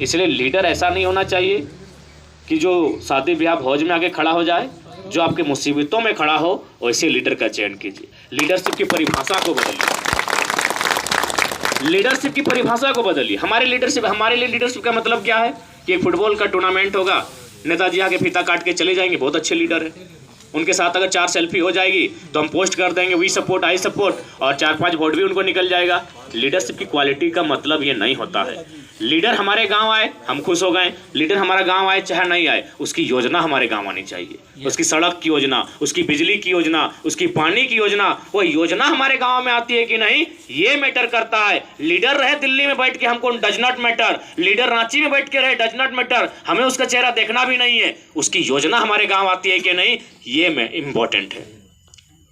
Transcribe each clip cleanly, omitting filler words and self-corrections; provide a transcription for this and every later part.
इसलिए लीडर ऐसा नहीं होना चाहिए कि जो शादी ब्याह भोज में आके खड़ा हो जाए, जो आपके मुसीबतों में खड़ा हो, वैसे लीडर का चयन कीजिए। लीडरशिप की परिभाषा को बदलिए, लीडरशिप की परिभाषा को बदलिए। हमारे लिए लीडरशिप का मतलब क्या है कि एक फुटबॉल का टूर्नामेंट होगा, नेताजी आके फीता काट के चले जाएंगे, बहुत अच्छे लीडर है। उनके साथ अगर 4 सेल्फी हो जाएगी तो हम पोस्ट कर देंगे वी सपोर्ट आई सपोर्ट, और 4-5 वोट भी उनको निकल जाएगा। लीडरशिप की क्वालिटी का मतलब ये नहीं होता है। लीडर हमारे गांव आए हम खुश हो गए, लीडर हमारा गांव आए चाहे नहीं आए, उसकी योजना हमारे गांव आनी चाहिए, उसकी सड़क की योजना, उसकी बिजली की योजना, उसकी पानी की योजना, वो योजना हमारे गांव में आती है कि नहीं, ये मैटर करता है। लीडर रहे दिल्ली में बैठ के हमको does not matter, leader Ranchi में बैठ के रहे डज नॉट मैटर, हमें उसका चेहरा देखना भी नहीं है, उसकी योजना हमारे गाँव आती है कि नहीं, ये में इम्पोर्टेंट है।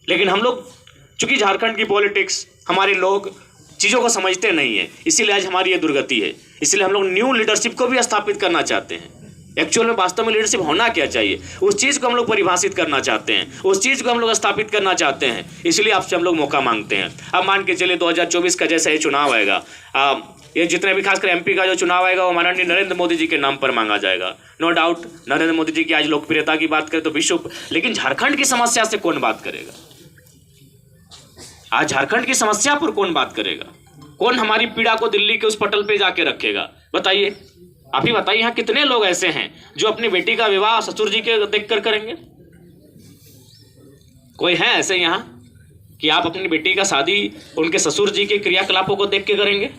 लेकिन हम लोग चूंकि झारखंड की पॉलिटिक्स, हमारे लोग चीज़ों को समझते नहीं है, इसीलिए आज हमारी ये दुर्गति है। इसलिए हम लोग न्यू लीडरशिप को भी स्थापित करना चाहते हैं। एक्चुअल में वास्तव में लीडरशिप होना क्या चाहिए, उस चीज़ को हम लोग परिभाषित करना चाहते हैं, उस चीज़ को हम लोग स्थापित करना चाहते हैं। इसलिए आपसे हम लोग मौका मांगते हैं। अब मान के चलिए 2024 का जैसा ये चुनाव आएगा, ये जितने भी खासकर एमपी का जो चुनाव आएगा वो माननीय नरेंद्र मोदी जी के नाम पर मांगा जाएगा। नो डाउट नरेंद्र मोदी जी की आज लोकप्रियता की बात करें तो विश्व, लेकिन झारखंड की समस्या से कौन बात करेगा? आज झारखंड की समस्या पर कौन बात करेगा? कौन हमारी पीड़ा को दिल्ली के उस पटल पे जाके रखेगा? बताइए, आप ही बताइए, यहाँ कितने लोग ऐसे हैं जो अपनी बेटी का विवाह ससुर जी के देखकर करेंगे? कोई है ऐसे यहाँ कि आप अपनी बेटी का शादी उनके ससुर जी के क्रियाकलापों को देख के करेंगे?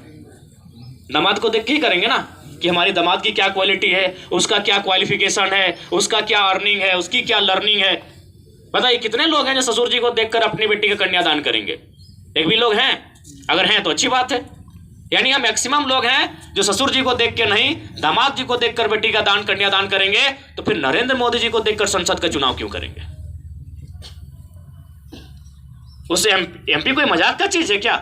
दामाद को देख के ही करेंगे ना, कि हमारी दामाद की क्या क्वालिटी है, उसका क्या क्वालिफिकेशन है, उसका क्या अर्निंग है, उसकी क्या लर्निंग है। बताइए कितने लोग हैं जो ससुर जी को देखकर अपनी बेटी का कन्यादान करेंगे? एक भी लोग हैं? अगर हैं तो अच्छी बात है। यानी हम मैक्सिमम लोग हैं जो ससुर जी को देख के नहीं, दामाद जी को देखकर बेटी का दान कन्यादान करेंगे, तो फिर नरेंद्र मोदी जी को देखकर संसद का चुनाव क्यों करेंगे? उससे एमपी कोई मजाक का चीज है क्या?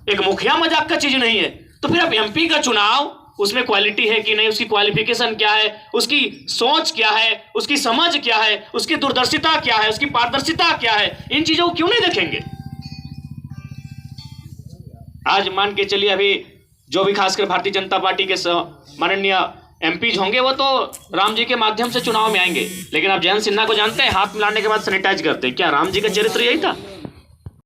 एक मुखिया मजाक का चीज नहीं है। तो फिर अब एमपी का चुनाव, उसमें क्वालिटी है कि नहीं, उसकी क्वालिफिकेशन क्या है, उसकी सोच क्या है, उसकी समझ क्या है, उसकी दूरदर्शिता क्या है, उसकी पारदर्शिता क्या है, इन चीजों को क्यों नहीं देखेंगे? आज मान के चलिए अभी जो भी खासकर भारतीय जनता पार्टी के माननीय एमपीज होंगे वो तो राम जी के माध्यम से चुनाव में आएंगे, लेकिन आप जयंत सिन्हा को जानते हैं, हाथ मिलाने के बाद सैनिटाइज करते हैं। क्या राम जी का चरित्र यही था?